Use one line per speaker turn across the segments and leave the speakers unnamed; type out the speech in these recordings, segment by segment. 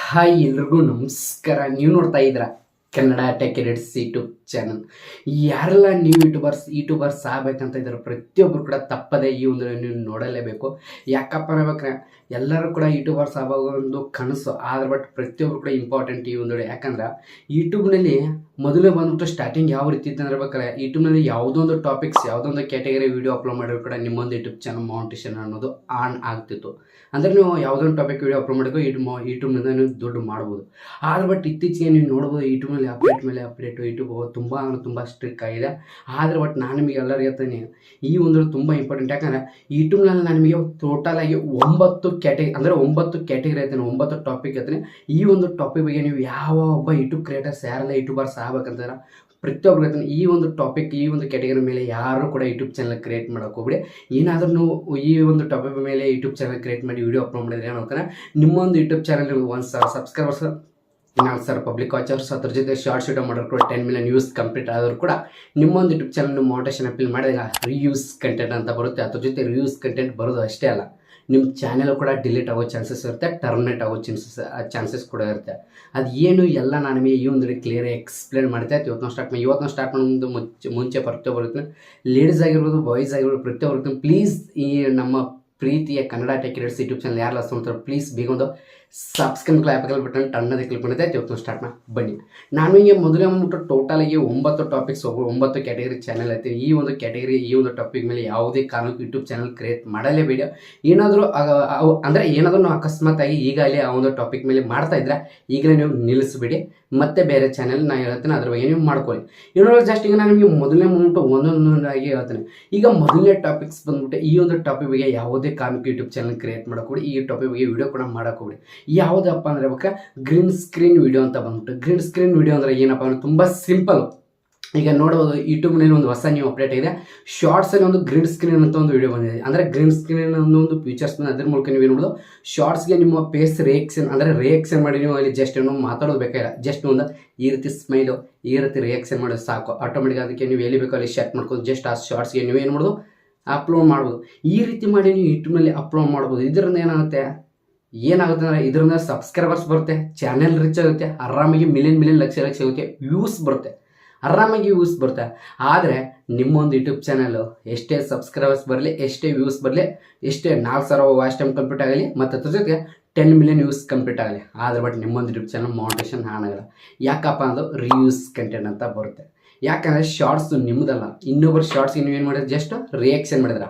Hi ಎಲ್ರಿಗೂ ನಮಸ್ಕಾರ. ನೀವು ನೋಡ್ತಾ ಇದ್ದೀರಾ Kannada tech edits YouTube channel. ಯಾರೆಲ್ಲ ನೀವು ಯೂಟ್ಯೂಬರ್ಸ್ ಆಗಬೇಕಂತ ಇದ್ದಾರೆ ಪ್ರತಿಯೊಬ್ಬರು ಕೂಡ ತಪ್ಪದೆ ಈ ಒಂದು ನೀವು ನೋಡಲೇಬೇಕು. ಯಾಕಪ್ಪ ಅನ್ಬೇಕ್ರೆ ಎಲ್ಲರೂ ಕೂಡ ಯೂಟ್ಯೂಬರ್ಸ್ ಆಗೋ ಒಂದು ಕನಸು, ಆದ್ರೆ ಬಟ್ ಪ್ರತಿಯೊಬ್ಬರು ಕೂಡ ಇಂಪಾರ್ಟೆಂಟ್ ಈ ಒಂದು. ಯಾಕಂದ್ರೆ ಯೂಟ್ಯೂಬ್ನಲ್ಲಿ ಮೊದಲೇ ಬಂದ್ಬಿಟ್ಟು ಸ್ಟಾರ್ಟಿಂಗ್ ಯಾವ ರೀತಿ ಇತ್ತು ಅಂದ್ರೆ ಯೂಟ್ಯೂಬ್ನಲ್ಲಿ ಯಾವುದೋ ಒಂದು ಟಾಪಿಕ್ಸ್ ಯಾವುದೋ ಒಂದು ಕ್ಯಾಟಗರಿ ವೀಡಿಯೋ ಅಪ್ಲೋಡ್ ಮಾಡಿದ್ರು ಕೂಡ ನಿಮ್ಮೊಂದು ಯೂಟ್ಯೂಬ್ ಚಾನಲ್ ಮೌಂಟೇಶನ್ ಅನ್ನೋದು ಆನ್ ಆಗ್ತಿತ್ತು. ಅಂದರೆ ನೀವು ಯಾವುದೋ ಒಂದು ಟಾಪಿಕ್ ವೀಡಿಯೋ ಅಪ್ಲೋಡ್ ಮಾಡಿದ್ರು ಯೂಟ್ಯೂಬ್ನಿಂದ ನೀವು ದುಡ್ಡು ಮಾಡ್ಬೋದು. ಆದ್ರೆ ಬಟ್ ಇತ್ತೀಚೆಗೆ ನೀವು ನೋಡ್ಬೋದು ಯೂಟ್ಯೂಬ್ನಲ್ಲಿ ಅಪ್ಡೇಟ್ ಯೂಟ್ಯೂಬ್ ತುಂಬ ಸ್ಟ್ರಿಕ್ ಆಗಿದೆ. ಆದರೆ ಬಟ್ ನಾನು ನಿಮಗೆ ಎಲ್ಲರಿಗೆ ಹೇಳ್ತೀನಿ ಈ ಒಂದು ತುಂಬ ಇಂಪಾರ್ಟೆಂಟ್. ಯಾಕಂದರೆ ಯೂಟ್ಯೂಬ್ನಲ್ಲಿ ನಾನು ನಿಮಗೆ ಟೋಟಲ್ ಆಗಿ 9 ಕ್ಯಾಟಗರಿ ಐತೆ, 9 ಟಾಪಿಕ್ ಐತೆ. ಈ ಒಂದು ಟಾಪಿಕ್ ಬಗ್ಗೆ ನೀವು ಯಾವ ಒಬ್ಬ ಯೂಟ್ಯೂಬ್ ಕ್ರಿಯೇಟರ್ಸ್ ಯಾರೆಲ್ಲ ಯೂಟ್ಯೂಬರ್ಸ್ ಆಗ್ಬೇಕಂತಾರೆ ಪ್ರತಿಯೊಬ್ಬರು ಹೇಳ್ತೀನಿ ಈ ಒಂದು ಟಾಪಿಕ್ ಈ ಒಂದು ಕ್ಯಾಟಗರಿ ಮೇಲೆ ಯಾರು ಕೂಡ ಯೂಟ್ಯೂಬ್ ಚಾನಲ್ ಕ್ರಿಯೇಟ್ ಮಾಡೋಕೆ ಹೋಗ್ಬಿಡಿ. ಏನಾದರೂ ನೀವು ಈ ಒಂದು ಟಾಪಿಕ್ ಮೇಲೆ ಯೂಟ್ಯೂಬ್ ಚಾನಲ್ ಕ್ರಿಯೇಟ್ ಮಾಡಿ ವಿಡಿಯೋ ಅಪ್ಲೋಡ್ ಮಾಡಿದ್ರೆ ಏನಂತಾರೆ ನಿಮ್ಮೊಂದು YouTube channel 1,000 subscribers, 4,000 public watchers, ಅದ್ರ ಜೊತೆ ಶಾರ್ಟ್ಸ್ ವಿಡಿಯೋ ಮಾಡೋರು ಕೂಡ 10 ಮಿಲಿಯನ್ ವ್ಯೂಸ್ ಕಂಪ್ಲೀಟ್ ಆದರೂ ಕೂಡ ನಿಮ್ಮೊಂದು ಯೂಟ್ಯೂಬ್ ಚಾನಲ್ ಮೋಟಿವೇಶನ್ ಅಪೀಲ್ ಮಾಡಿದಾಗ ರಿಯೂಸ್ ಕಂಟೆಂಟ್ ಅಂತ ಬರುತ್ತೆ. ಅದ್ರ ಜೊತೆ ರಿಯೂಸ್ ಕಂಟೆಂಟ್ ಬರೋದು ಅಷ್ಟೇ ಅಲ್ಲ, ನಿಮ್ಮ ಚಾನೆಲ್ ಕೂಡ ಡಿಲೀಟ್ ಆಗೋ ಚಾನ್ಸಸ್ ಇರುತ್ತೆ, ಟರ್ಮಿನೇಟ್ ಆಗೋ ಚಾನ್ಸಸ್ ಕೂಡ ಇರುತ್ತೆ. ಅದು ಏನು ಎಲ್ಲ ನಾನು ನಿಮಗೆ ಈ ಒಂದು ಕ್ಲಿಯರ್ ಎಕ್ಸ್ಪ್ಲೇನ್ ಮಾಡ್ತಾ ಇವತ್ತು ಸ್ಟಾರ್ಟ್ ಮಾಡೋದು ಮುಂಚೆ ಪ್ರತಿಯೊಬ್ಬರು ಲೇಡೀಸ್ ಆಗಿರ್ಬೋದು ಬಾಯ್ಸ್ ಆಗಿರ್ಬೋದು ಪ್ರತಿಯೊಬ್ಬರು ಪ್ಲೀಸ್ ಈ ನಮ್ಮ ಪ್ರೀತಿಯ Kannada tech edits YouTube channel ಯಾರು ಲಾಸ್ಟ್ ಮಾಡ್ತಾರೆ ಪ್ಲೀಸ್ ಬೇಗ ಒಂದು ಸಬ್ಸ್ಕ್ರೈಬ್ ಕ್ಲಾಪಿಕಲ್ ಬಟನ್ ಟಣ್ಣದೆ ಕ್ಲಿಕ್ ಮಾಡಿದೆ. ಇವತ್ತು ಸ್ಟಾರ್ಟ್ ಬನ್ನಿ. ನಾನು ಹಿಂಗೆ ಮೊದಲೇ ಅಂದ್ಬಿಟ್ಟು ಟೋಟಲಾಗಿ 9 ಟಾಪಿಕ್ಸ್ 9 ಕ್ಯಾಟಗರಿ ಚಾನಲ್ ಐತೆ. ಈ ಒಂದು ಕ್ಯಾಟಗರಿ ಈ ಒಂದು ಟಾಪಿಕ್ ಮೇಲೆ ಯಾವುದೇ ಕಾರಣಕ್ಕೂ ಯೂಟ್ಯೂಬ್ ಚಾನಲ್ ಕ್ರಿಯೇಟ್ ಮಾಡಲೇಬೇಡಿ. ಏನಾದರೂ ನಾವು ಅಕಸ್ಮಾತ್ ಆಗಿ ಈಗಲೇ ಆ ಒಂದು ಟಾಪಿಕ್ ಮೇಲೆ ಮಾಡ್ತಾ ಇದ್ರೆ ಈಗಲೇ ನೀವು ನಿಲ್ಲಿಸ್ಬಿಡಿ, ಮತ್ತೆ ಬೇರೆ ಚಾನಲ್ ನಾನು ಹೇಳ್ತೇನೆ ಅದ್ರ ಬಗ್ಗೆ ನೀವು ಮಾಡ್ಕೊಳ್ಳಿ. ಇನ್ನೊಂದು ಜಾಸ್ಟ್ ಈಗ ನಾನು ನಿಮಗೆ ಮೊದಲನೇ ಬಂದ್ಬಿಟ್ಟು ಒಂದೊಂದಾಗಿ ಹೇಳ್ತೇನೆ. ಈಗ ಮೊದಲನೇ ಟಾಪಿಕ್ಸ್ ಬಂದ್ಬಿಟ್ಟು ಈ ಒಂದು ಟಾಪಿಕ್ ಬಗ್ಗೆ ಯಾವುದೇ ಕಾರಣಕ್ಕೂ ಯೂಟ್ಯೂಬ್ ಚಾನಲ್ ಕ್ರಿಯೇಟ್ ಮಾಡೋಕೊಡಿ, ಈ ಟಾಪಿಕ್ ಬಗ್ಗೆ ವಿಡಿಯೋ ಕೂಡ ಮಾಡೋಕೊಡಿ. ಯಾವುದಪ್ಪ ಅಂದ್ರೆ ಗ್ರೀನ್ ಸ್ಕ್ರೀನ್ ವಿಡಿಯೋ ಅಂತ ಬಂದ್ಬಿಟ್ಟು. ಗ್ರೀನ್ ಸ್ಕ್ರೀನ್ ವಿಡಿಯೋ ಅಂದ್ರೆ ಏನಪ್ಪ ಅಂದ್ರೆ ತುಂಬ ಸಿಂಪಲ್. ಈಗ ನೋಡ್ಬೋದು ಯೂಟ್ಯೂಬ್ನಲ್ಲಿ ಒಂದು ಹೊಸ ನ್ಯೂ ಅಪ್ಡೇಟ್ ಇದೆ. ಶಾರ್ಟ್ಸಲ್ಲಿ ಒಂದು ಗ್ರೀನ್ ಸ್ಕ್ರೀನ್ ಅಂತ ಒಂದು ವಿಡಿಯೋ ಬಂದಿದೆ. ಅಂದರೆ ಗ್ರೀನ್ ಸ್ಕ್ರೀನ್ ಒಂದು ಫೀಚರ್ಸ್ ಅದ್ರ ಮೂಲಕ ನೀವು ನೋಡೋದು ಶಾರ್ಟ್ಸ್ಗೆ ನಿಮ್ಮ ಫೇಸ್ ರಿಯಾಕ್ಷನ್ ಮಾಡಿ ನೀವು ಅಲ್ಲಿ ಜಸ್ಟ್ ಏನೋ ಮಾತಾಡೋದು ಬೇಕಾಗಿಲ್ಲ. ಜಸ್ಟ್ ಒಂದು ಈ ರೀತಿ ಸ್ಮೈಲು ಈ ರೀತಿ ರಿಯಾಕ್ಷನ್ ಮಾಡೋದು ಸಾಕು. ಆಟೋಮೆಟಿಕ್ ಅದಕ್ಕೆ ನೀವು ಎಲ್ಲಿ ಬೇಕೋ ಅಲ್ಲಿ ಶರ್ಟ್ ಮಾಡ್ಕೊಂಡು ಜಸ್ಟ್ ಆ ಶಾರ್ಟ್ಸ್ಗೆ ನೀವು ಏನು ಮಾಡೋದು ಅಪ್ಲೋಡ್ ಮಾಡ್ಬೋದು. ಈ ರೀತಿ ಮಾಡಿ ನೀವು ಯೂಟ್ಯೂಬ್ನಲ್ಲಿ ಅಪ್ಲೋಡ್ ಮಾಡ್ಬೋದು. ಇದರಿಂದ ಏನಾಗುತ್ತೆ ಅಂದರೆ ಇದರಿಂದ ಸಬ್ಸ್ಕ್ರೈಬರ್ಸ್ ಬರುತ್ತೆ, ಚಾನೆಲ್ ರಿಚ್ ಆಗುತ್ತೆ, ಆರಾಮಾಗಿ ಮಿಲಿಯನ್ ಲಕ್ಷ ಆಗುತ್ತೆ, ವ್ಯೂಸ್ ಬರುತ್ತೆ, ಆರಾಮಾಗಿ ವ್ಯೂಸ್ ಬರುತ್ತೆ. ಆದರೆ ನಿಮ್ಮೊಂದು ಯೂಟ್ಯೂಬ್ ಚಾನಲ್ ಎಷ್ಟೇ ಸಬ್ಸ್ಕ್ರೈಬರ್ಸ್ ಬರಲಿ, ಎಷ್ಟೇ ವ್ಯೂಸ್ ಬರಲಿ, ಎಷ್ಟೇ 4,000 ವಾಚ್ ಟೈಮ್ ಕಂಪ್ಲೀಟ್ ಆಗಲಿ ಮತ್ತು ಅದ್ರ ಜೊತೆಗೆ 10 ಮಿಲಿಯನ್ ವ್ಯೂಸ್ ಕಂಪ್ಲೀಟ್ ಆಗಲಿ, ಆದರೆ ಬಟ್ ನಿಮ್ಮೊಂದು ಯೂಟ್ಯೂಬ್ ಚಾನಲ್ ಮೌಂಟೇಶನ್ ಆಗಲ್ಲ. ಯಾಕಪ್ಪ ಅಂದ್ರೆ ರಿಯೂಸ್ ಕಂಟೆಂಟ್ ಅಂತ ಬರುತ್ತೆ. ಯಾಕಂದರೆ ಶಾರ್ಟ್ಸ್ ನಿಮ್ಮದಲ್ಲ, ಇನ್ನೊಬ್ಬರು ಶಾರ್ಟ್ಸ್ಗೆ ನೀವೇನು ಮಾಡಿದ್ರೆ ಜಸ್ಟ್ ರಿಯಾಕ್ಷನ್ ಮಾಡಿದ್ರ.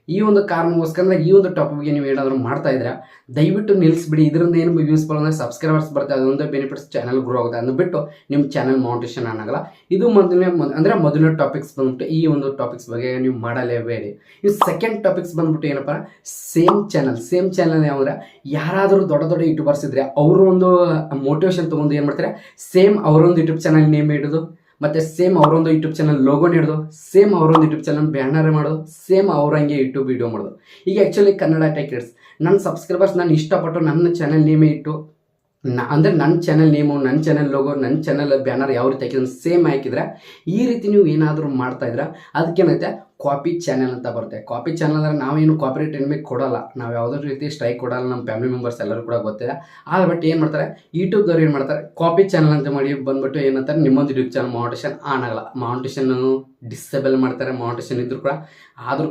ಈ ಒಂದು ಕಾರಣಕ್ಕೋಸ್ಕರ ಈ ಒಂದು ಟಾಪಿಕ್ಗೆ ನೀವು ಏನಾದರೂ ಮಾಡ್ತಾ ಇದ್ರೆ ದಯವಿಟ್ಟು ನಿಲ್ಲಿಸ್ಬಿಡಿ. ಇದರಿಂದ ಏನು ಯೂಸ್ಫುಲ್ ಅಂದರೆ ಸಬ್ಸ್ಕ್ರೈಬರ್ಸ್ ಬರುತ್ತೆ, ಅದೊಂದು ಬೆನಿಫಿಟ್ಸ್ ಚಾನಲ್ ಗ್ರೋ ಆಗುತ್ತೆ. ಅದನ್ನು ಬಿಟ್ಟು ನಿಮ್ಮ ಚಾನಲ್ ಮೌಂಟೇಶನ್ ಆಗಲ್ಲ. ಇದು ಮೊದಲನೇ ಟಾಪಿಕ್ಸ್ ಬಂದ್ಬಿಟ್ಟು ಈ ಒಂದು ಟಾಪಿಕ್ಸ್ ಬಗ್ಗೆ ನೀವು ಮಾಡಲೇಬೇಡಿ. ಈ ಸೆಕೆಂಡ್ ಟಾಪಿಕ್ಸ್ ಬಂದ್ಬಿಟ್ಟು ಏನಪ್ಪ ಸೇಮ್ ಚಾನಲ್ ಯಾವಂದ್ರೆ ಯಾರಾದರೂ ದೊಡ್ಡ ಯೂಟ್ಯೂಬರ್ಸ್ ಇದ್ರೆ ಅವರು ಒಂದು ಮೋಟಿವೇಶನ್ ತೊಗೊಂಡು ಏನು ಮಾಡ್ತಾರೆ ಸೇಮ್ ಅವರೊಂದು ಯೂಟ್ಯೂಬ್ ಚಾನಲ್ ನೇಮ್ ಇಡೋದು, ಮತ್ತು ಸೇಮ್ ಅವರೊಂದು ಯೂಟ್ಯೂಬ್ ಚಾನಲ್ ಲೋಗೋ ನೀಡೋದು, ಸೇಮ್ ಅವರೊಂದು ಯೂಟ್ಯೂಬ್ ಚಾನಲ್ ಬ್ಯಾನರ್ ಮಾಡೋದು, ಸೇಮ್ ಅವರಂಗೆ ಯೂಟ್ಯೂಬ್ ವಿಡಿಯೋ ಮಾಡೋದು. ಈಗ ಆ್ಯಕ್ಚುಲಿ ಕನ್ನಡ ಟೆಕ್ ಎಡಿಟ್ಸ್ ನನ್ನ ಸಬ್ಸ್ಕ್ರೈಬರ್ಸ್ ನಾನು ಇಷ್ಟಪಟ್ಟು ನನ್ನ ಚಾನಲ್ ನೇಮೇ ಇಟ್ಟು ಅಂದರೆ ನನ್ನ ಚಾನಲ್ ನೇಮು, ನನ್ನ ಚಾನಲ್ ಲೋಗೋ, ನನ್ನ ಚಾನಲ್ ಬ್ಯಾನರ್ ಯಾವ ರೀತಿ ಹಾಕಿದ್ರೆ ಸೇಮ್ ಹಾಕಿದ್ರೆ ಈ ರೀತಿ ನೀವು ಏನಾದರೂ ಮಾಡ್ತಾ ಇದ್ರೆ ಅದಕ್ಕೇನೈತೆ ಕಾಪಿ ಚಾನಲ್ ಅಂತ ಬರುತ್ತೆ. ಕಾಪಿ ಚಾನಲ್ ಅಂದರೆ ನಾವೇನು ಕಾಪಿರೈಟ್ ಏನ್ಬೇಕು ಕೊಡೋಲ್ಲ, ನಾವು ಯಾವುದೇ ರೀತಿ ಸ್ಟ್ರೈಕ್ ಕೊಡೋಲ್ಲ. ನಮ್ಮ ಫ್ಯಾಮಿಲಿ ಮೆಂಬರ್ಸ್ ಎಲ್ಲರೂ ಕೂಡ ಗೊತ್ತಿದೆ. ಆದರೆ ಬಟ್ ಏನು ಮಾಡ್ತಾರೆ ಯೂಟ್ಯೂಬ್ದವ್ರು ಏನು ಮಾಡ್ತಾರೆ ಕಾಪಿ ಚಾನಲ್ ಅಂತ ಮಾಡಿ ಬಂದ್ಬಿಟ್ಟು ಏನಂತಾರೆ ನಿಮ್ಮೊಂದು ಯೂಟ್ಯೂಬ್ ಚಾನಲ್ ಮೌಂಟೇಶನ್ ಆನ್ ಆಗಲ್ಲ, ಮೌಂಟೇಶನ್ ಡಿಸೇಬಲ್ ಮಾಡ್ತಾರೆ. ಮೌಂಟೇಶನ್ ಇದ್ರೂ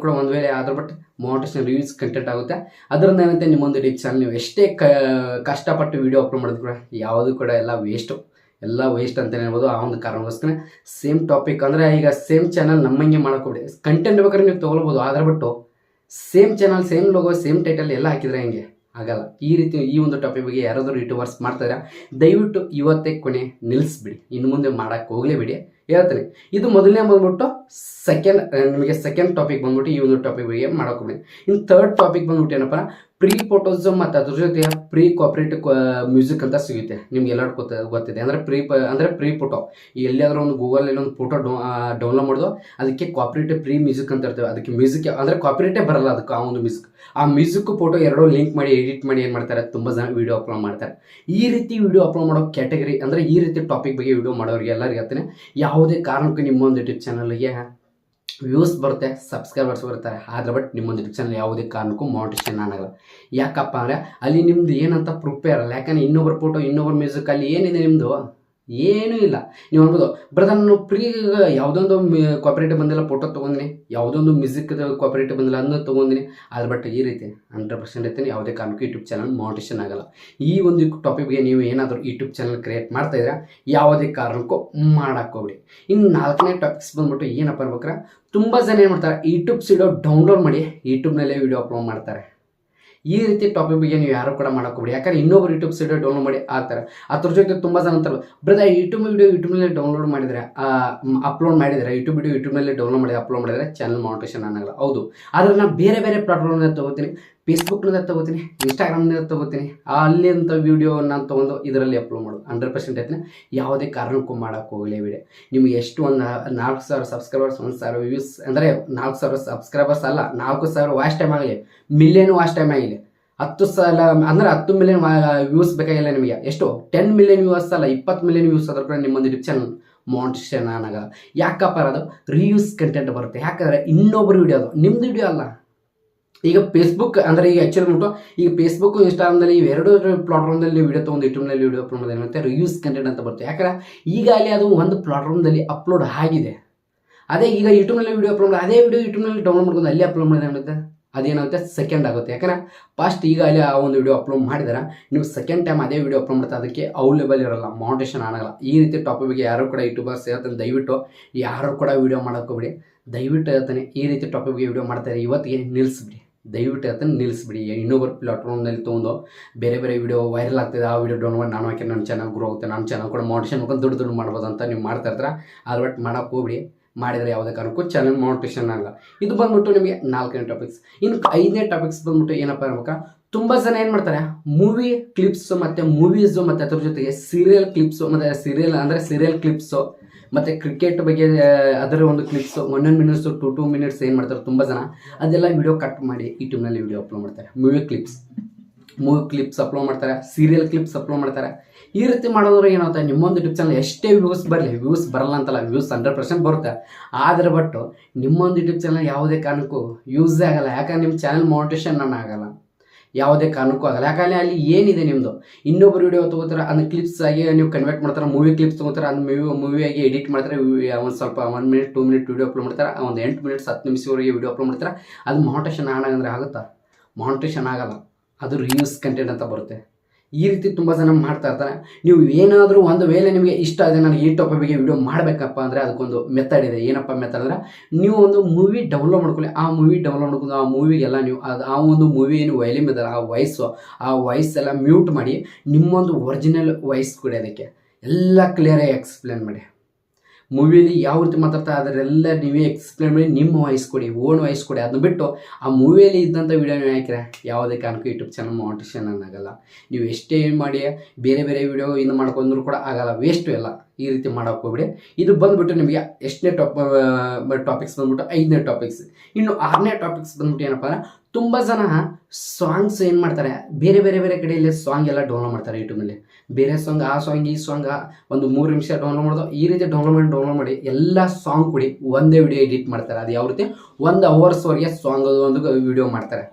ಕೂಡ ಒಂದು ವೇಳೆ ಆದರೂ ಬಟ್ ಮೌಂಟೇಶನ್ ರಿವ್ಯೂಸ್ ಕಂಟೆಂಟ್ ಆಗುತ್ತೆ. ಅದರಿಂದ ಏನಂತೆ ನಿಮ್ಮೊಂದು ಯೂಟ್ಯೂಬ್ ಚಾನಲ್ ನೀವು ಎಷ್ಟೇ ಕಷ್ಟಪಟ್ಟು ವಿಡಿಯೋ ಅಪ್ಲೋಡ್ ಮಾಡಿದ್ರು ಕೂಡ ಯಾವುದು ಕೂಡ ಎಲ್ಲ ವೇಸ್ಟ್ ಅಂತಲೇ ಹೇಳ್ಬೋದು. ಆ ಒಂದು ಕಾರಣಕ್ಕೋಸ್ಕರ ಸೇಮ್ ಟಾಪಿಕ್ ಅಂದರೆ ಈಗ ಸೇಮ್ ಚಾನಲ್ ನಮ್ಮಂಗೆ ಮಾಡೋಕೋಬಿಡಿ. ಕಂಟೆಂಟ್ ಬೇಕಾದ್ರೆ ನೀವು ತೊಗೊಳ್ಬೋದು, ಆದರೆ ಬಿಟ್ಟು same channel same logo same title ಎಲ್ಲ ಹಾಕಿದ್ರೆ ಹೆಂಗೆ ಆಗಲ್ಲ. ಈ ರೀತಿ ಈ ಒಂದು ಟಾಪಿಕ್ ಬಗ್ಗೆ ಯಾರಾದರೂ ಯೂಟ್ಯೂಬರ್ಸ್ ಮಾಡ್ತಾರೆ ದಯವಿಟ್ಟು ಇವತ್ತೇ ಕೊನೆ ನಿಲ್ಲಿಸ್ಬಿಡಿ, ಇನ್ನು ಮುಂದೆ ಮಾಡೋಕ್ಕೆ ಹೋಗಲೇಬಿಡಿ ಹೇಳ್ತೀನಿ. ಇದು ಮೊದಲನೇ ಬಂದ್ಬಿಟ್ಟು ನಿಮಗೆ ಸೆಕೆಂಡ್ ಟಾಪಿಕ್ ಬಂದ್ಬಿಟ್ಟು ಈ ಒಂದು ಟಾಪಿಕ್ ಬಗ್ಗೆ ಮಾಡೋಕೋಬಿಡಿ. ಇನ್ನು ಥರ್ಡ್ ಟಾಪಿಕ್ ಬಂದ್ಬಿಟ್ಟು ಏನಪ್ಪ ಪ್ರೀ ಫೋಟೋಸ್ ಮತ್ತು ಅದ್ರ ಜೊತೆ ಪ್ರೀ ಕಾಪರೇಟ್ ಮ್ಯೂಸಿಕ್ ಅಂತ ಸಿಗುತ್ತೆ. ನಿಮ್ಗೆ ಎಲ್ಲರೂ ಗೊತ್ತಿದೆ. ಅಂದರೆ ಪ್ರೀ ಫೋಟೋ ಎಲ್ಲಿಯಾದರೂ ಒಂದು ಗೂಗಲಲ್ಲಿ ಒಂದು ಫೋಟೋ ಡೌನ್ಲೋಡ್ ಮಾಡೋದು ಅದಕ್ಕೆ ಕಾಪರೇಟ್ ಪ್ರೀ ಮ್ಯೂಸಿಕ್ ಅಂತ ಇರ್ತೇವೆ. ಅದಕ್ಕೆ ಮ್ಯೂಸಿಕ್ ಅಂದರೆ ಕಾಪರೇಟೇ ಬರಲ್ಲ ಅದಕ್ಕೆ. ಆ ಮ್ಯೂಸಿಕ್ ಫೋಟೋ ಎರಡೂ ಲಿಂಕ್ ಮಾಡಿ ಎಡಿಟ್ ಮಾಡಿ ಏನು ಮಾಡ್ತಾರೆ ತುಂಬ ಜನ ವೀಡಿಯೋ ಅಪ್ಲೋಡ್ ಮಾಡ್ತಾರೆ. ಈ ರೀತಿ ವೀಡಿಯೋ ಅಪ್ಲೋಡ್ ಮಾಡೋ ಕ್ಯಾಟಗರಿ ಅಂದರೆ ಈ ರೀತಿ ಟಾಪಿಕ್ ಬಗ್ಗೆ ವೀಡಿಯೋ ಮಾಡೋರಿಗೆ ಎಲ್ಲರಿಗೆ ಹೇಳ್ತೀನಿ ಯಾವುದೇ ಕಾರಣಕ್ಕೂ ನಿಮ್ಮೊಂದು ಯೂಟ್ಯೂಬ್ ಚಾನಲ್ಗೆ ವ್ಯೂಸ್ ಬರುತ್ತೆ, ಸಬ್ಸ್ಕ್ರೈಬರ್ಸ್ ಬರ್ತಾರೆ, ಆದರೆ ಬಟ್ ನಿಮ್ಮೊಂದು ಯೂಟ್ಯೂಬ್ ಚಾನಲ್ ಯಾವುದೇ ಕಾರಣಕ್ಕೂ ಮಾನಿಟೈಸೇಷನ್ ಆಗಲ್ಲ. ಯಾಕಪ್ಪ ಅಂದರೆ ಅಲ್ಲಿ ನಿಮ್ದು ಏನಂತ ಪ್ರೂಫೇ ಇರಲ್ಲ. ಯಾಕಂದರೆ ಇನ್ನೊಬ್ಬರ ಫೋಟೋ, ಇನ್ನೊಬ್ಬರ ಮ್ಯೂಸಿಕ್, ಅಲ್ಲಿ ಏನಿದೆ ನಿಮ್ಮದು ಏನೂ ಇಲ್ಲ. ನೀವು ಅನ್ಬೋದು ಬ್ರದರ್ ನಾನು ಫ್ರೀ ಯಾವುದೊಂದು ಕಾಪರೇಟಿವ್ ಬಂದಿಲ್ಲ ಫೋಟೋ ತೊಗೊಂಡಿನಿ, ಯಾವುದೊಂದು ಮ್ಯೂಸಿಕ್ ಕಾಪರೇಟಿವ್ ಬಂದಿಲ್ಲ ಅದನ್ನ ತೊಗೊಂಡಿನಿ, ಆದರೆ ಬಟ್ ಈ ರೀತಿ 100% ಐತೆ ಯಾವುದೇ ಕಾರಣಕ್ಕೂ ಯೂಟ್ಯೂಬ್ ಚಾನಲ್ ಮಾನಿಟೈಸೇಷನ್ ಆಗಲ್ಲ. ಈ ಒಂದು ಟಾಪಿಕ್ಗೆ ನೀವು ಏನಾದರೂ ಯೂಟ್ಯೂಬ್ ಚಾನಲ್ ಕ್ರಿಯೇಟ್ ಮಾಡ್ತಾಯಿದ್ರೆ ಯಾವುದೇ ಕಾರಣಕ್ಕೂ ಮಾಡೋಕ್ಕೋಗ್ಬಿಡಿ. ಇನ್ನು 4ನೇ ಟಾಪಿಕ್ಸ್ ಬಂದ್ಬಿಟ್ಟು ಏನಪ್ಪ ಅನ್ಬೇಕಾರೆ, ತುಂಬ ಜನ ಏನು ಮಾಡ್ತಾರೆ, ಯೂಟ್ಯೂಬ್ ಸ್ಟುಡಿಯೋ ಡೌನ್ಲೋಡ್ ಮಾಡಿ ಯೂಟ್ಯೂಬ್ನಲ್ಲೇ ವೀಡಿಯೋ ಅಪ್ಲೋಡ್ ಮಾಡ್ತಾರೆ. ಈ ರೀತಿ ಟಾಪಿಕ್ ಬಗ್ಗೆ ನೀವು ಯಾರು ಕೂಡ ಮಾಡೋಕ್ಕೋಗ್ಬಿಡಿ. ಯಾಕಂದರೆ ಇನ್ನೊಬ್ರು ಯೂಟ್ಯೂಬ್ ಸ್ಟುಡಿಯೋ ಡೌನ್ಲೋಡ್ ಮಾಡಿ ಆಗ್ತಾರೆ. ಅದ್ರ ಜೊತೆ ತುಂಬ ಜನ ಅಂತಾರಲ್ಲ ಬ್ರದರ್ ಯೂಟ್ಯೂಬ್ನಲ್ಲಿ ಡೌನ್ಲೋಡ್ ಮಾಡಿದರೆ ಅಪ್ಲೋಡ್ ಮಾಡಿದರೆ ಯೂಟ್ಯೂಬ್ನಲ್ಲಿ ಡೌನ್ಲೋಡ್ ಮಾಡಿ ಅಪ್ಲೋಡ್ ಮಾಡಿದರೆ ಚಾನಲ್ ಮಾನಿಟೈಸೇಷನ್ ಆಗಲ್ಲ. ಹೌದು, ಆದರೆ ನಾನು ಬೇರೆ ಬೇರೆ ಪ್ಲಾಟ್ಫಾರ್ಮ್ನಿಂದ ತೊಗೋತೀನಿ, ಫೇಸ್ಬುಕ್ನಿಂದ ತೊಗೋತೀನಿ, ಇನ್ಸ್ಟಾಗ್ರಾಮ್ನಿಂದ ತೊಗೋತೀನಿ. ಅಲ್ಲಿ ಅಂತ ವೀಡಿಯೋ ನಾನು ತೊಗೊಂಡು ಇದರಲ್ಲಿ ಅಪ್ಲೋಡ್ ಮಾಡೋದು 100% ಐತೆ. ಯಾವುದೇ ಕಾರಣಕ್ಕೂ ಮಾಡೋಕ್ಕೆ ಹೋಗಲೇ ಬಿಡಿ. ನಿಮಗೆ ಎಷ್ಟು ಒಂದು 4,000 ಸಬ್ಸ್ಕ್ರೈಬರ್ಸ್, 1,000 ವ್ಯೂಸ್ ಅಂದರೆ 4,000 ಸಬ್ಸ್ಕ್ರೈಬರ್ಸ್ ಅಲ್ಲ, 4,000 ವಾಚ್ ಟೈಮ್ ಆಗಲಿ, ಮಿಲಿಯನ್ ವಾಚ್ ಟೈಮ್ ಆಗಲಿ, 10 ಸಲ ಅಂದರೆ 10 ಮಿಲಿಯನ್ ವ್ಯೂಸ್ ಬೇಕಾಗಿಲ್ಲ ನಿಮಗೆ. ಎಷ್ಟು 10 ಮಿಲಿಯನ್ ವ್ಯೂಸ್ ಅಲ್ಲ, 20 ಮಿಲಿಯನ್ ವ್ಯೂಸ್ ಆದರೂ ಕೂಡ ನಿಮ್ಮೊಂದು ಯೂಟ್ಯೂಬ್ ಚಾನಲ್ ಮಾನಿಟೈಸೇಷನ್ ಆಗಲ್ಲ. ಯಾಕಪ್ಪ ಅದು ರೀಯೂಸ್ ಕಂಟೆಂಟ್ ಬರುತ್ತೆ. ಯಾಕಂದರೆ ಇನ್ನೊಬ್ಬರು ವಿಡಿಯೋ ಅದು, ನಿಮ್ಮದು ವಿಡಿಯೋ ಅಲ್ಲ. ಈಗ ಫೇಸ್ಬುಕ್ ಅಂದರೆ ಈಗ ಆ್ಯಕ್ಚುಲಿ ಬಿಟ್ಟು ಈಗ ಫೇಸ್ಬುಕ್, ಇನ್ಸ್ಟಾಗ್ರಾಮ್ದಲ್ಲಿ ಇವೆರಡು ಪ್ಲಾಟ್ಫಾರ್ಮ್ದಲ್ಲಿ ವೀಡಿಯೋ ತೊಗೊಂಡು ಯೂಟ್ಯೂಬ್ನಲ್ಲಿ ವೀಡಿಯೋ ಅಪ್ಲೋಡ್ ಮಾಡೋದು ಏನಂತೆ ರಿವ್ಯೂಸ್ ಕಂಟೆಂಟ್ ಅಂತ ಬರುತ್ತೆ. ಯಾಕಂದರೆ ಈಗ ಅಲ್ಲಿ ಅದು ಒಂದು ಪ್ಲಾಟ್ಫಾರ್ಮ್ದಲ್ಲಿ ಅಪ್ಲೋಡ್ ಆಗಿದೆ. ಅದೇ ಈಗ ಯೂಟ್ಯೂಬ್ನಲ್ಲಿ ವೀಡಿಯೋ ಅಪ್ಲೋಡ್ ಮಾಡಿ ಅದೇ ವೀಡಿಯೋ ಯೂಟ್ಯೂಬ್ನಲ್ಲಿ ಡೌನ್ಲೋಡ್ ಮಾಡ್ಕೊಂಡು ಅಲ್ಲಿ ಅಪ್ಲೋಡ್ ಮಾಡಿದ್ರೆ ಏನಾಗುತ್ತೆ, ಅದೇನಾಗುತ್ತೆ ಸೆಕೆಂಡ್ ಆಗುತ್ತೆ. ಯಾಕಂದರೆ ಫಸ್ಟ್ ಈಗ ಅಲ್ಲಿ ಆ ಒಂದು ವೀಡಿಯೋ ಅಪ್ಲೋಡ್ ಮಾಡಿದರೆ ನೀವು ಸೆಕೆಂಡ್ ಟೈಮ್ ಅದೇ ವೀಡಿಯೋ ಅಪ್ಲೋಡ್ ಮಾಡ್ತಾ ಅದಕ್ಕೆ ಅವೈಲೇಬಲ್ ಇರೋಲ್ಲ, ಮಾನಿಟೈಸೇಷನ್ ಆಗಲ್ಲ. ಈ ರೀತಿ ಟಾಪಿಕ್ ಬಗ್ಗೆ ಯಾರು ಕೂಡ ಯೂಟ್ಯೂಬರ್ಸ್ ಹೇಳ್ತಾನೆ, ದಯವಿಟ್ಟು ಯಾರು ಕೂಡ ವೀಡಿಯೋ ಮಾಡೋಕ್ಕೋಗ್ಬಿಡಿ. ದಯವಿಟ್ಟು ಹೇಳ್ತಾನೆ ಈ ರೀತಿ ಟಾಪಿಕ್ ಬಗ್ಗೆ ವೀಡಿಯೋ ಮಾಡ್ತಾರೆ ಇವತ್ತಿಗೆ ನಿಲ್ಲಿಸ್ಬಿಡಿ. ದಯವಿಟ್ಟು ಹೇಳ್ತಾನೆ ನಿಲ್ಲಿಸ್ಬಿಡಿ. ಇನ್ನೊಬ್ಬರು ಪ್ಲಾಟ್ಫಾರ್ಮ್ನಲ್ಲಿ ತೊಗೊಂಡು ಬೇರೆ ಬೇರೆ ವೀಡಿಯೋ ವೈರಲ್ ಆಗ್ತಿದೆ, ಆ ವೀಡಿಯೋ ಡೌನ್ಲೋಡ್ ನಾನು ಹಾಕಿ ನನ್ನ ಚಾನಲ್ ಗ್ರೋ ಆಗುತ್ತೆ, ನನ್ನ ಚಾನಲ್ ಕೂಡ ಮಾನಿಟೈಸೇಷನ್ ಮಾಡ್ಕೊಂಡು ದುಡ್ಡು ಮಾಡ್ಬೋದು ಅಂತ ನೀವು ಮಾಡ್ತಾ ಇರ್ತಾರೆ. ಅದು ಬಟ್ ಮಾಡೋಕ್ಕೆ ಹೋಗ್ಬಿಡಿ. ಮಾಡಿದರೆ ಯಾವುದೇ ಕಾರಣಕ್ಕೂ ಚಾನಲ್ ಮಾನಿಟೈಸೇಷನ್ ಆಗಲ್ಲ. ಇದು ಬಂದ್ಬಿಟ್ಟು ನಿಮಗೆ 4ನೇ ಟಾಪಿಕ್ಸ್. ಇನ್ನು 5ನೇ ಟಾಪಿಕ್ಸ್ ಬಂದ್ಬಿಟ್ಟು ಏನಪ್ಪ ಅನ್ಬೇಕಾ, ತುಂಬ ಜನ ಏನು ಮಾಡ್ತಾರೆ, ಮೂವಿ ಕ್ಲಿಪ್ಸು ಮತ್ತು ಮೂವೀಸು ಮತ್ತು ಅದ್ರ ಜೊತೆಗೆ ಸೀರಿಯಲ್ ಕ್ಲಿಪ್ಸು ಮತ್ತು ಸೀರಿಯಲ್ ಕ್ಲಿಪ್ಸು ಮತ್ತು ಕ್ರಿಕೆಟ್ ಬಗ್ಗೆ ಅದರ ಒಂದು ಕ್ಲಿಪ್ಸು 1 ಮಿನಿಟ್ಸು 2 ಮಿನಿಟ್ಸ್ ಏನು ಮಾಡ್ತಾರೆ ತುಂಬ ಜನ, ಅದೆಲ್ಲ ವೀಡಿಯೋ ಕಟ್ ಮಾಡಿ ಯೂಟ್ಯೂಬ್ನಲ್ಲಿ ವೀಡಿಯೋ ಅಪ್ಲೋಡ್ ಮಾಡ್ತಾರೆ. ಮೂವಿ ಕ್ಲಿಪ್ಸ್ ಅಪ್ಲೋಡ್ ಮಾಡ್ತಾರೆ, ಸೀರಿಯಲ್ ಕ್ಲಿಪ್ಸ್ ಅಪ್ಲೋಡ್ ಮಾಡ್ತಾರೆ. ಈ ರೀತಿ ಮಾಡೋದ್ರೆ ಏನಾಗುತ್ತೆ, ನಿಮ್ಮೊಂದು ಯೂಟ್ಯೂಬ್ ಚಾನಲ್ ಎಷ್ಟೇ ವ್ಯೂಸ್ ಬರಲಿ, ವ್ಯೂಸ್ ಬರಲ್ಲ ಅಂತಲ್ಲ, ವ್ಯೂಸ್ 100% ಬರುತ್ತೆ. ಆದರೆ ಬಟ್ ನಿಮ್ಮೊಂದು ಯೂಟ್ಯೂಬ್ ಚಾನಲ್ ಯಾವುದೇ ಕಾರಣಕ್ಕೂ ಯೂಸೇ ಆಗಲ್ಲ. ಯಾಕಂದ್ರೆ ನಿಮ್ಮ ಚಾನಲ್ ಮಾನಿಟೈಸೇಷನ್ ಆಗಲ್ಲ, ಯಾವುದೇ ಕಾರಣಕ್ಕೂ ಆಗಲ್ಲ. ಯಾಕಂದರೆ ಅಲ್ಲಿ ಏನಿದೆ ನಿಮ್ಮದು, ಇನ್ನೊಬ್ಬರು ವೀಡಿಯೋ ತೊಗೋತಾರೆ, ಅದನ್ನ ಕ್ಲಿಪ್ಸ್ ಆಗಿ ನೀವು ಕನ್ವರ್ಟ್ ಮಾಡ್ತಾರೆ, ಮೂವಿ ಕ್ಲಿಪ್ಸ್ ತೊಗೋತಾರೆ, ಅದನ್ನ ಮೂವಿಯಾಗಿ ಎಡಿಟ್ ಮಾಡ್ತಾರೆ, ಒಂದು ಸ್ವಲ್ಪ 1 ಮಿನಿಟ್ 2 ಮಿನಿಟ್ ವೀಡಿಯೋ ಅಪ್ಲೋಡ್ ಮಾಡ್ತಾರೆ, ಒಂದು 8 ಮಿನಿಟ್ಸ್ 10 ನಿಮಿಷವರೆಗೆ ವೀಡಿಯೋ ಅಪ್ಲೋಡ್ ಮಾಡ್ತಾರೆ. ಅದು ಮಾನಿಟೈಸೇಷನ್ ಆಗಂದ್ರೆ ಆಗುತ್ತಾ? ಮಾನಿಟೈಸೇಷನ್ ಆಗಲ್ಲ, ಅದು ರಿಯೂಸ್ ಕಂಟೆಂಟ್ ಅಂತ ಬರುತ್ತೆ. ಈ ರೀತಿ ತುಂಬ ಜನ ಮಾಡ್ತಾ ಇರ್ತಾರೆ. ನೀವು ಏನಾದರೂ ಒಂದು ವೇಳೆ ನಿಮಗೆ ಇಷ್ಟ ಇದೆ, ನನಗೆ ಈ ಟಾಪಿಕ್ ಬಗ್ಗೆ ವೀಡಿಯೋ ಮಾಡಬೇಕಪ್ಪ ಅಂದರೆ ಅದಕ್ಕೊಂದು ಮೆಥಡ್ ಇದೆ. ಏನಪ್ಪ ಮೆಥಡ್ ಅಂದರೆ, ನೀವು ಒಂದು ಮೂವಿ ಡೌನ್ಲೋಡ್ ಮಾಡ್ಕೊಳ್ಳಿ. ಆ ಮೂವಿ ಡೌನ್ಲೋಡ್ ಮಾಡ್ಕೊಂಡು ಆ ಮೂವಿಗೆಲ್ಲ ನೀವು ಆ ಒಂದು ಮೂವಿ ಏನು ವೈಲಿಮ್ ಇದ್ದಾರೆ ಆ ವಾಯ್ಸ್ ಎಲ್ಲ ಮ್ಯೂಟ್ ಮಾಡಿ, ನಿಮ್ಮೊಂದು ಒರಿಜಿನಲ್ ವಾಯ್ಸ್ ಕೊಡಿ, ಅದಕ್ಕೆ ಎಲ್ಲ ಕ್ಲಿಯರಾಗಿ ಎಕ್ಸ್ಪ್ಲೇನ್ ಮಾಡಿ. ಮೂವಿಯಲ್ಲಿ ಯಾವ ರೀತಿ ಮಾತಾಡ್ತಾ ಅದರೆಲ್ಲ ನೀವೇ ಎಕ್ಸ್ಪ್ಲೇನ್ ಮಾಡಿ, ನಿಮ್ಮ ವಾಯ್ಸ್ ಕೊಡಿ, ಓನ್ ವಾಯ್ಸ್ ಕೊಡಿ. ಅದನ್ನ ಬಿಟ್ಟು ಆ ಮೂವಿಯಲ್ಲಿ ಇದ್ದಂಥ ವೀಡಿಯೋ ನೀವು ಹಾಕಿದ್ರೆ ಯಾವುದೇ ಕಾರಣಕ್ಕೂ ಯೂಟ್ಯೂಬ್ ಚಾನಲ್ ಮಾನಿಟೈಸೇಷನ್ ಆಗಲ್ಲ. ನೀವು ಎಷ್ಟೇ ಮಾಡಿ ಬೇರೆ ಬೇರೆ ವೀಡಿಯೋ ಇನ್ನು ಮಾಡ್ಕೊಂಡ್ರೂ ಕೂಡ ಆಗಲ್ಲ, ವೇಸ್ಟು ಎಲ್ಲ. ಈ ರೀತಿ ಮಾಡೋಕೆ ಹೋಗ್ಬಿಡಿ. ಇದು ಬಂದುಬಿಟ್ಟು ನಿಮಗೆ ಎಷ್ಟನೇ ಟಾಪಿಕ್ಸ್ ಬಂದ್ಬಿಟ್ಟು 5ನೇ ಟಾಪಿಕ್ಸ್. ಇನ್ನು 6ನೇ ಟಾಪಿಕ್ಸ್ ಬಂದ್ಬಿಟ್ಟು ಏನಪ್ಪ ಅಂದರೆ, ತುಂಬ ಜನ ಸಾಂಗ್ಸ್ ಏನು ಮಾಡ್ತಾರೆ, ಬೇರೆ ಕಡೆಯಲ್ಲಿ ಸಾಂಗ್ ಎಲ್ಲ ಡೌನ್ಲೋಡ್ ಮಾಡ್ತಾರೆ ಯೂಟ್ಯೂಬ್ನಲ್ಲಿ. ಬೇರೆ ಸಾಂಗ್, ಆ ಸಾಂಗ್ ಈ ಸಾಂಗ್ ಒಂದು 3 ನಿಮಿಷ ಡೌನ್ಲೋಡ್ ಮಾಡೋದು, ಈ ರೀತಿ ಡೌನ್ಲೋಡ್ ಮಾಡಿ ಎಲ್ಲ ಸಾಂಗ್ ಕೊಡಿ ಒಂದೇ ವಿಡಿಯೋ ಎಡಿಟ್ ಮಾಡ್ತಾರೆ. ಅದು ಯಾವ ರೀತಿ 1 ಅವರ್ಸ್ವರೆಗೆ ಸಾಂಗ್ ಒಂದು ವಿಡಿಯೋ ಮಾಡ್ತಾರೆ.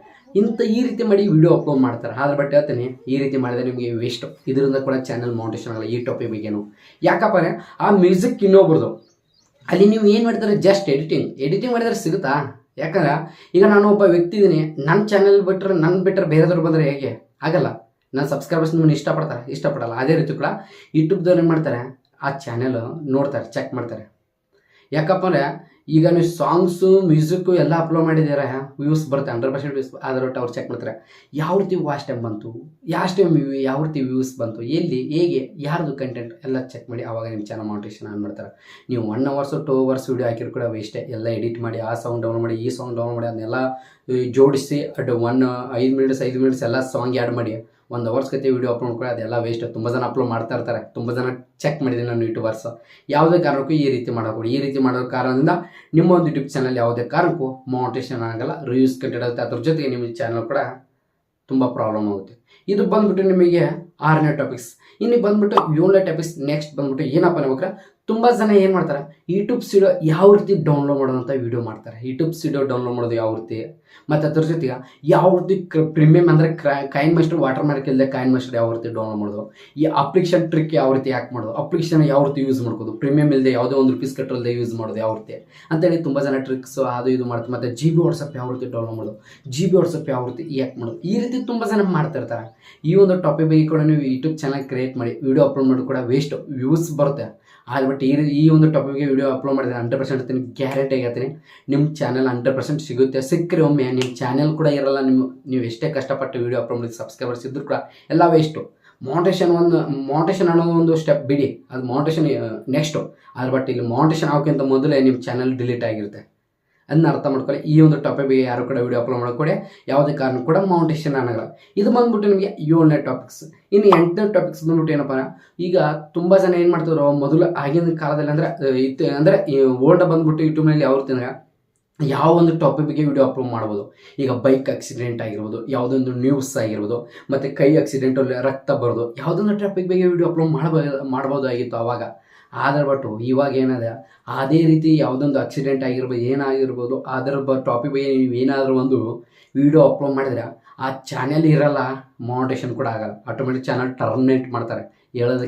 ಈ ರೀತಿ ಮಾಡಿ ವಿಡಿಯೋ ಅಪ್ಲೋಡ್ ಮಾಡ್ತಾರೆ. ಆದರೆ ಬಟ್ ಹೇಳ್ತೀನಿ, ಈ ರೀತಿ ಮಾಡಿದ್ರೆ ನಿಮಗೆ ವೇಸ್ಟ್. ಇದರಿಂದ ಕೂಡ ಚಾನಲ್ ಮಾನಿಟೈಸೇಷನ್ ಆಗಲ್ಲ. ಈ ಟಾಪಿಕ್ ಬಗ್ಗೆನು ಯಾಕಪ್ಪ ಅಂದರೆ, ಆ ಮ್ಯೂಸಿಕ್ ಇನ್ನೊಬ್ರದ್ದು, ಅಲ್ಲಿ ನೀವು ಏನು ಮಾಡ್ತಾರೆ, ಜಸ್ಟ್ ಎಡಿಟಿಂಗ್ ಮಾಡಿದ್ರೆ ಸಿಗುತ್ತಾ? ಯಾಕಂದ್ರೆ ಈಗ ನಾನು ಒಬ್ಬ ವ್ಯಕ್ತಿ ಇದ್ದೀನಿ, ನನ್ನ ಚಾನಲ್ ಬಿಟ್ಟರೆ ಬೇರೆದವ್ರು ಬಂದರೆ ಹೇಗೆ ಆಗಲ್ಲ. ನನ್ನ ಸಬ್ಸ್ಕ್ರೈಬರ್ಸ್ ನಿಮ್ಮನ್ನು ಇಷ್ಟಪಡಲ್ಲ. ಅದೇ ರೀತಿ ಕೂಡ ಯೂಟ್ಯೂಬ್ದವ್ರು ಏನು ಮಾಡ್ತಾರೆ, ಆ ಚಾನೆಲ್ ನೋಡ್ತಾರೆ, ಚೆಕ್ ಮಾಡ್ತಾರೆ. ಯಾಕಪ್ಪ ಅಂದರೆ, ಈಗ ನೀವು ಸಾಂಗ್ಸು ಮ್ಯೂಸಿಕ್ಕು ಎಲ್ಲ ಅಪ್ಲೋಡ್ ಮಾಡಿದ್ದೀರಾ, ವ್ಯೂಸ್ ಬರುತ್ತೆ 100% ವ್ಯೂಸ್. ಆದರೆ ಅವ್ರು ಚೆಕ್ ಮಾಡ್ತಾರೆ, ಯಾವ ರೀತಿ ವಾಚ್ ಟೈಮ್ ಬಂತು, ಯಾವ ರೀತಿ ವ್ಯೂಸ್ ಬಂತು, ಎಲ್ಲಿ, ಹೇಗೆ, ಯಾರ್ದು ಕಂಟೆಂಟ್ ಎಲ್ಲ ಚೆಕ್ ಮಾಡಿ. ಆವಾಗ ನಿಮ್ಮ ಚಾನಲ್ ಮಾನಿಟೈಸೇಷನ್ ಆನ್ ಮಾಡ್ತಾರೆ. ನೀವು 1 ಅವರ್ಸು 2 ಅವರ್ಸ್ ವೀಡಿಯೋ ಹಾಕಿದ್ರು ಕೂಡ ವೇಸ್ಟೇ. ಎಲ್ಲ ಎಡಿಟ್ ಮಾಡಿ, ಆ ಸಾಂಗ್ ಡೌನ್ಲೋಡ್ ಮಾಡಿ, ಈ ಸಾಂಗ್ ಡೌನ್ಲೋಡ್ ಮಾಡಿ, ಅದನ್ನೆಲ್ಲ ಜೋಡಿಸಿ 5 ಮಿನಿಟ್ಸ್ ಎಲ್ಲ ಸಾಂಗ್ ಆ್ಯಡ್ ಮಾಡಿ 1 ಅವರ್ಸ್ ಕತೆ ವೀಡಿಯೋ ಅಪ್ಲೋಡ್ ಮಾಡ್ಕೊಳ್ಳಿ. ಅದೆಲ್ಲ ವೇಸ್ಟ್. ತುಂಬ ಜನ ಅಪ್ಲೋಡ್ ಮಾಡ್ತಾ ಇರ್ತಾರೆ, ತುಂಬ ಜನ ಚೆಕ್ ಮಾಡಿದ್ದೀನಿ ನಾನು ಯೂಟ್ಯೂಬರ್ಸ್. ಯಾವುದೇ ಕಾರಣಕ್ಕೂ ಈ ರೀತಿ ಮಾಡೋಕ್ಕೊಡಿ. ಈ ರೀತಿ ಮಾಡೋ ಕಾರಣದಿಂದ ನಿಮ್ಮ ಒಂದು ಯೂಟ್ಯೂಬ್ ಚಾನಲ್ ಯಾವುದೇ ಕಾರಣಕ್ಕೂ ಮಾನಿಟೈಸೇಷನ್ ಆಗಲ್ಲ, ರಿವ್ಯೂಸ್ ಕಂಟೆಂಟ್ ಆಗುತ್ತೆ. ಅದ್ರ ಜೊತೆಗೆ ನಿಮ್ಮ ಚಾನಲ್ ಕೂಡ ತುಂಬ ಪ್ರಾಬ್ಲಮ್ ಆಗುತ್ತೆ. ಇದು ಬಂದ್ಬಿಟ್ಟು ನಿಮಗೆ 6ನೇ ಟಾಪಿಕ್ಸ್. ಇನ್ನು ಬಂದ್ಬಿಟ್ಟು 7ನೇ ಟಾಪಿಕ್ಸ್. ನೆಕ್ಸ್ಟ್ ಬಂದ್ಬಿಟ್ಟು ಏನಪ್ಪ ಅನ್ಬೇಕ್ರೆ, ತುಂಬ ಜನ ಏನು ಮಾಡ್ತಾರೆ, ಯೂಟ್ಯೂಬ್ ಸ್ಟುಡಿಯೋ ಯಾವ ರೀತಿ ಡೌನ್ಲೋಡ್ ಮಾಡೋದಂತ ವೀಡಿಯೋ ಮಾಡ್ತಾರೆ. ಯೂಟ್ಯೂಬ್ ಸ್ಟುಡಿಯೋ ಡೌನ್ಲೋಡ್ ಮಾಡೋದು ಯಾವ ರೀತಿ, ಮತ್ತು ಅದ್ರ ಜೊತೆಗೆ ಯಾವ ರೀತಿ ಪ್ರೀಮಿಯಮ್ ಅಂದರೆ ಕಾಯಿನ್ ಮಾಸ್ಟರ್ ವಾಟರ್ ಮಾರ್ಕ್ ಇಲ್ಲದೆ ಕಾಯಿನ್ ಮಾಸ್ಟರ್ ಯಾವ ರೀತಿ ಡೌನ್ಲೋಡ್ ಮಾಡೋದು, ಈ ಅಪ್ಲಿಕೇಶನ್ ಟ್ರಿಕ್ ಯಾವ ರೀತಿ ಯಾಕೆ ಮಾಡೋದು, ಅಪ್ಲಿಕೇಶನ್ ಯಾವ ರೀತಿ ಯೂಸ್ ಮಾಡ್ಕೋದು, ಪ್ರೀಮಿಯಮ್ ಇಲ್ಲದೆ ಯಾವುದೇ ಒಂದು ರೂಪೀಸ್ ಕಟ್ಟಲ್ದೆ ಯೂಸ್ ಮಾಡೋದು ಯಾವ ರೀತಿ ಅಂತೇಳಿ ತುಂಬ ಜನ ಟ್ರಿಕ್ಸು ಅದು ಇದು ಮಾಡ್ತಾರೆ. ಮತ್ತು GB ವಾಟ್ಸಪ್ ಯಾವ ರೀತಿ ಡೌನ್ಲೋಡ್ ಮಾಡೋದು, GB ವಾಟ್ಸಪ್ ಯಾವ ರೀತಿ ಯಾಕೆ ಮಾಡೋದು, ಈ ರೀತಿ ತುಂಬ ಜನ ಮಾಡ್ತಿರ್ತಾರೆ. ಈ ಒಂದು ಟಾಪಿಕ್ ಬಗ್ಗೆ ಕೂಡ ನೀವು ಯೂಟ್ಯೂಬ್ ಚಾನಲ್ ಕ್ರಿಯೇಟ್ ಮಾಡಿ ವಿಡಿಯೋ ಅಪ್ಲೋಡ್ ಮಾಡೋದು ಕೂಡ ವೇಸ್ಟ್, ವ್ಯೂಸ್ ಬರುತ್ತೆ. ಅದು ಬಟ್ ಈ ಒಂದು ಟಾಪಿಕ್ಗೆ ವಿಡಿಯೋ ಅಪ್ಲೋಡ್ ಮಾಡಿದ್ರೆ 100% ಗ್ಯಾರಂಟಿ ಆಗಿರ್ತೀನಿ ನಿಮ್ಮ ಚಾನಲ್ 100% ಸಿಗುತ್ತೆ. ಸಿಕ್ಕರೆ ಒಮ್ಮೆ ನಿಮ್ಮ ಚಾನಲ್ ಕೂಡ ಇರಲ್ಲ. ನೀವು ಎಷ್ಟೇ ಕಷ್ಟಪಟ್ಟು ವಿಡಿಯೋ ಅಪ್ಲೋಡ್ ಮಾಡಿ ಸಬ್ಸ್ಕ್ರೈಬರ್ಸ್ ಇದ್ದರೂ ಕೂಡ ಎಲ್ಲ ವೇಸ್ಟು. ಮೌಂಟೇಶನ್ ಅನ್ನೋ ಒಂದು ಸ್ಟೆಪ್ ಬಿಡಿ, ಅದು ಮೌಂಟೇಶನ್ ನೆಕ್ಸ್ಟು. ಅದು ಬಟ್ ಇಲ್ಲಿ ಮೌಂಟೇಶನ್ ಆಗೋಕ್ಕಿಂತ ಮೊದಲೇ ನಿಮ್ಮ ಚಾನಲ್ ಡಿಲೀಟ್ ಆಗಿರುತ್ತೆ. ಅದನ್ನ ಅರ್ಥ ಮಾಡ್ಕೊಳ್ಳಿ. ಈ ಒಂದು ಟಾಪಿಕ್ ಬಗ್ಗೆ ಯಾರು ಕೂಡ ವಿಡಿಯೋ ಅಪ್ಲೋಡ್ ಮಾಡ್ಕೊಡಿ, ಯಾವುದೇ ಕಾರಣ ಕೂಡ ಮೌಂಟೇಶನ್ ಅನ್ನೋಲ್ಲ. ಇದು ಬಂದ್ಬಿಟ್ಟು ನಿಮಗೆ 7ನೇ ಟಾಪಿಕ್ಸ್. ಇನ್ನು 8ನೇ ಟಾಪಿಕ್ಸ್ ಬಂದ್ಬಿಟ್ಟು ಏನಪ್ಪ, ಈಗ ತುಂಬ ಜನ ಏನು ಮಾಡ್ತಿದ್ರು ಮೊದಲು ಆಗಿನ ಕಾಲದಲ್ಲಿ ಅಂದರೆ ಈ ಓಲ್ಡ್ ಬಂದ್ಬಿಟ್ಟು ಯೂಟ್ಯೂಬ್ನಲ್ಲಿ ಯಾವ ರೀತಿ ಅಂದರೆ ಯಾವ ಒಂದು ಟಾಪಿಕ್ ಬಗ್ಗೆ ವಿಡಿಯೋ ಅಪ್ಲೋಡ್ ಮಾಡ್ಬೋದು. ಈಗ ಬೈಕ್ ಆಕ್ಸಿಡೆಂಟ್ ಆಗಿರ್ಬೋದು, ಯಾವುದೊಂದು ನ್ಯೂಸ್ ಆಗಿರ್ಬೋದು, ಮತ್ತು ಕೈ ಆಕ್ಸಿಡೆಂಟಲ್ಲಿ ರಕ್ತ ಬರೋದು, ಯಾವುದೊಂದು ಟಾಪಿಕ್ ಬಗ್ಗೆ ವಿಡಿಯೋ ಅಪ್ಲೋಡ್ ಮಾಡ್ಬೋದಾಗಿತ್ತು ಆವಾಗ. ಆದರೆ ಬಟ್ ಇವಾಗ ಏನಿದೆ, ಅದೇ ರೀತಿ ಯಾವುದೊಂದು ಆಕ್ಸಿಡೆಂಟ್ ಆಗಿರ್ಬೋದು, ಏನಾಗಿರ್ಬೋದು, ಅದರ ಟಾಪಿಕ್ ಬಗ್ಗೆ ನೀವು ಏನಾದರೂ ಒಂದು ವಿಡಿಯೋ ಅಪ್ಲೋಡ್ ಮಾಡಿದ್ರೆ ಆ ಚಾನೆಲ್ ಇರಲ್ಲ, ಮೌಂಟೇಶನ್ ಕೂಡ ಆಗಲ್ಲ. ಆಟೋಮೆಟಿಕ್ ಚಾನಲ್ ಟರ್ಮಿನೇಟ್ ಮಾಡ್ತಾರೆ,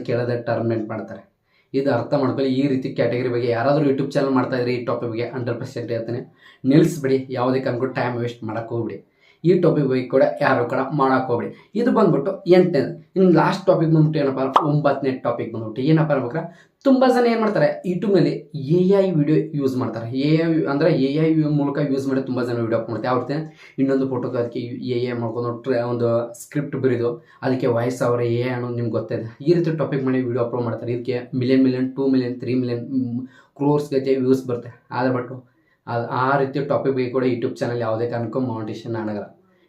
ಕೇಳೋದೇ ಟರ್ಮಿನೇಟ್ ಮಾಡ್ತಾರೆ. ಇದು ಅರ್ಥ ಮಾಡ್ಕೊಳ್ಳಿ. ಈ ರೀತಿ ಕ್ಯಾಟಗರಿ ಬಗ್ಗೆ ಯಾರಾದರೂ ಯೂಟ್ಯೂಬ್ ಚಾನಲ್ ಮಾಡ್ತಾಯಿದ್ರೆ ಈ ಟಾಪಿಕ್ ಬಗ್ಗೆ 100% ಹೇಳ್ತೀನಿ, ನಿಲ್ಲಿಸ್ಬಿಡಿ. ಯಾವುದೇ ಕಾರಣಕ್ಕೂ ಟೈಮ್ ವೇಸ್ಟ್ ಮಾಡೋಕ್ಕೆ ಹೋಗ್ಬಿಡಿ. ಈ ಟಾಪಿಕ್ ಬಗ್ಗೆ ಕೂಡ ಯಾರು ಕೂಡ ಮಾಡೋಕೆ ಹೋಗ್ಬಿಡಿ. ಇದು ಬಂದ್ಬಿಟ್ಟು 8ನೇದು. ಇನ್ನು ಲಾಸ್ಟ್ ಟಾಪಿಕ್ ಬಂದ್ಬಿಟ್ಟು ಏನಪ್ಪ, 9ನೇ ಟಾಪಿಕ್ ಬಂದ್ಬಿಟ್ಟು ಏನಪ್ಪ ಅನ್ಬೇಕಾರೆ, ತುಂಬ ಜನ ಏನು ಮಾಡ್ತಾರೆ ಯೂಟ್ಯೂಬ್ನಲ್ಲಿ AI ವಿಡಿಯೋ ಯೂಸ್ ಮಾಡ್ತಾರೆ. AI ಮೂಲಕ ಯೂಸ್ ಮಾಡಿ ತುಂಬ ಜನ ವಿಡಿಯೋ ಮಾಡ್ತಾರೆ. ಯಾವ ರೀತಿ, ಇನ್ನೊಂದು ಫೋಟೋಗೆ ಅದಕ್ಕೆ AI ಮಾಡ್ಕೊಂಡು ಒಂದು ಸ್ಕ್ರಿಪ್ಟ್ ಬರೀದು ಅದಕ್ಕೆ ವಾಯ್ಸ್ ಅವರ AI ಅನ್ನೋದು ನಿಮ್ಗೆ ಗೊತ್ತಿದೆ. ಈ ರೀತಿ ಟಾಪಿಕ್ ಮಾಡಿ ವಿಡಿಯೋ ಅಪ್ಲೋಡ್ ಮಾಡ್ತಾರೆ. ಇದಕ್ಕೆ ಮಿಲಿಯನ್ 2 ಮಿಲಿಯನ್ 3 ಮಿಲಿಯನ್ ಕ್ರೋರ್ಸ್ ಗತಿ ವ್ಯೂಸ್ ಬರುತ್ತೆ. ಆದರೆ ಬಟ್ಟು ಆ ರೀತಿ ಟಾಪಿಕ್ ಬಗ್ಗೆ ಕೂಡ ಯೂಟ್ಯೂಬ್ ಚಾನಲ್ ಯಾವುದೇ ಕಾರಣಕ್ಕೂ ಮೌಂಟೇಶನ್ ಅನ್ನೋಲ್ಲ.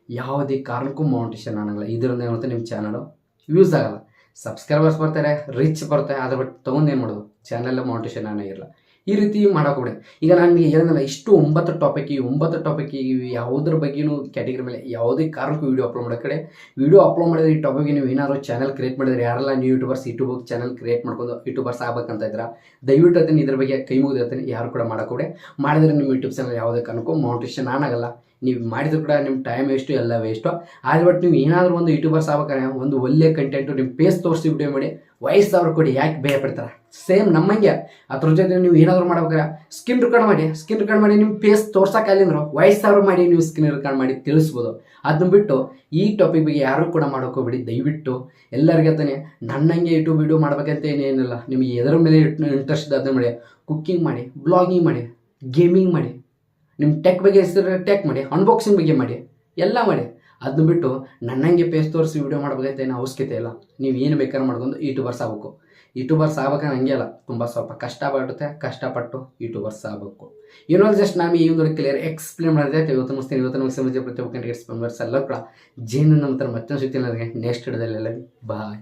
ಯಾವುದೇ ಕಾರಣಕ್ಕೂ ಮೌಂಟೇಶನ್ ಅನ್ನೋಲ್ಲ. ಇದರಿಂದ ಏನಾಗುತ್ತೆ, ನಿಮ್ಮ ಚಾನಲು ಯೂಸ್ ಆಗಲ್ಲ. ಸಬ್ಸ್ಕ್ರೈಬರ್ಸ್ ಬರ್ತಾರೆ, ರೀಚ್ ಬರುತ್ತೆ, ಅದ್ರ ಬಟ್ ತೊಗೊಂಡು ಏನು ಮಾಡೋದು, ಚಾನಲ್ ಮೌಂಟೇಶನ್ ಅನ್ನೋಗಿರಲ್ಲ. ಈ ರೀತಿ ಮಾಡೋಕೆ. ಈಗ ನನಗೆ ಹೇಳಿದ್ನಲ್ಲ, ಇಷ್ಟು 9 ಟಾಪಿಕ್ ಯಾವುದ್ರ ಬಗ್ಗೆಯೂ ಕ್ಯಾಟಗರಿ ಮೇಲೆ ಯಾವುದೇ ಕಾರಣಕ್ಕೂ ವಿಡಿಯೋ ಅಪ್ಲೋಡ್ ಮಾಡೋ ಕಡೆ ವಿಡಿಯೋ ಅಪ್ಲೋಡ್ ಮಾಡಿದ್ರೆ ಈ ಟಾಪಿಕ್ಗೆ ನೀವು ಏನಾದರೂ ಚಾನಲ್ ಕ್ರಿಯೇಟ್ ಮಾಡಿದ್ರೆ, ಯಾರೆಲ್ಲ ನೀವು ಯೂಟ್ಯೂಬ್ ಚಾನಲ್ ಕ್ರಿಯೇಟ್ ಮಾಡ್ಕೊಂಡು ಯೂಟ್ಯೂಬರ್ಸ್ ಆಗ್ಬೇಕಂತ ಇದ್ರೆ ದಯವಿಟ್ಟು ಅದನ್ನು ಇದ್ರ ಬಗ್ಗೆ ಕೈ ಮುಗಿದಿರ್ತೀನಿ. ಯಾರು ಕೂಡ ಮಾಡೋಕೆ ಮಾಡಿದ್ರೆ ನಿಮ್ಮ ಯೂಟ್ಯೂಬ್ ಚಾನಲ್ ಯಾವುದೇ ಕಾರಣಕ್ಕೂ ಮೌಂಟೇಶನ್ ಆಗೋಲ್ಲ. ನೀವು ಮಾಡಿದ್ರು ಕೂಡ ನಿಮ್ಮ ಟೈಮ್ ವೇಸ್ಟು, ಎಲ್ಲ ವೇಸ್ಟು. ಆದರೆ ಬಟ್ ನೀವು ಏನಾದರೂ ಒಂದು ಯೂಟ್ಯೂಬರ್ಸ್ ಆಗ್ಬೇಕಾದ್ರೆ ಒಂದು ಒಳ್ಳೆ ಕಂಟೆಂಟು ನಿಮ್ಮ ಫೇಸ್ ತೋರಿಸಿ ವಿಡಿಯೋ ಮಾಡಿ ವಯಸ್ಸವ್ರು ಕೊಡಿ, ಯಾಕೆ ಭಯ ಪಡ್ತಾರೆ. ಸೇಮ್ ನಮ್ಮಂಗೆ ಅದ್ರ ಜೊತೆ ನೀವು ಏನಾದರೂ ಮಾಡ್ಬೇಕಾರೆ ಸ್ಕಿನ್ ರೆಕಾರ್ಡ್ ಮಾಡಿ ನಿಮ್ಮ ಫೇಸ್ ತೋರ್ಸೋಕೆ ಅಲ್ಲಿಂದ್ರು ವಯಸ್ಸವ್ರು ಮಾಡಿ ನೀವು ಸ್ಕಿನ್ ರೆಕಾರ್ಡ್ ಮಾಡಿ ತಿಳಿಸ್ಬೋದು. ಅದನ್ನ ಬಿಟ್ಟು ಈ ಟಾಪಿಕ್ ಬಗ್ಗೆ ಯಾರು ಕೂಡ ಮಾಡೋಕೆ ಹೋಗ್ಬಿಡಿ. ದಯವಿಟ್ಟು ಎಲ್ಲರಿಗೆ ತಾನೆ ನನ್ನಂಗೆ ಯೂಟ್ಯೂಬ್ ವಿಡಿಯೋ ಮಾಡ್ಬೇಕಂತ ಏನೇನಿಲ್ಲ. ನಿಮಗೆ ಎದರ ಮೇಲೆ ಇಂಟ್ರೆಸ್ಟ್ ಇದೆ ಅದನ್ನ ಮಾಡಿ. ಕುಕ್ಕಿಂಗ್ ಮಾಡಿ, ಬ್ಲಾಗಿಂಗ್ ಮಾಡಿ, ಗೇಮಿಂಗ್ ಮಾಡಿ, ನಿಮ್ಮ ಟೆಕ್ ಬಗ್ಗೆ ಹೆಸರು ಟೆಕ್ ಮಾಡಿ, ಅನ್ಬಾಕ್ಸಿಂಗ್ ಬಗ್ಗೆ ಮಾಡಿ, ಎಲ್ಲ ಮಾಡಿ. ಅದನ್ನ ಬಿಟ್ಟು ನನ್ನಂಗೆ ಪೇಸ್ ತೋರಿಸಿ ವಿಡಿಯೋ ಮಾಡ್ಬೇಕಂತ ಏನು ಅವಶ್ಯಕತೆ ಇಲ್ಲ. ನೀವು ಏನು ಬೇಕಾದ್ರೂ ಮಾಡ್ಕೊಂಡು ಯೂಟ್ಯೂಬರ್ಸ್ ಆಗಬೇಕು. ಯೂಟ್ಯೂಬರ್ಸ್ ಆಗ್ಬೇಕಂದ್ರೆ ಹಂಗೆ ಅಲ್ಲ, ತುಂಬ ಸ್ವಲ್ಪ ಕಷ್ಟಪಟ್ಟು ಯೂಟ್ಯೂಬರ್ಸ್ ಆಗಬೇಕು. ಜಸ್ಟ್ ನಾನು ಈ ಒಂದು ಕ್ಲಿಯರ್ ಎಕ್ಸ್ಪ್ಲೇನ್ ಮಾಡಿದೆ. ಇವತ್ತು ಮುಗಿಸ್ತೀನಿ ಪ್ರತಿ ಒಬ್ಬ ಕ್ಯಾಂಡಿಡೇಟ್ಸ್ ಮೆಂಬರ್ಸ್ ಎಲ್ಲ ಕೂಡ ಜೇನು ನಮ್ಮ ಹತ್ರ ಮತ್ತೊಂದು ಸಿಗ್ತೀನಿ. ನೆಕ್ಸ್ಟ್ ಹಿಡಿದಲ್ಲಿ ಬಾಯ್.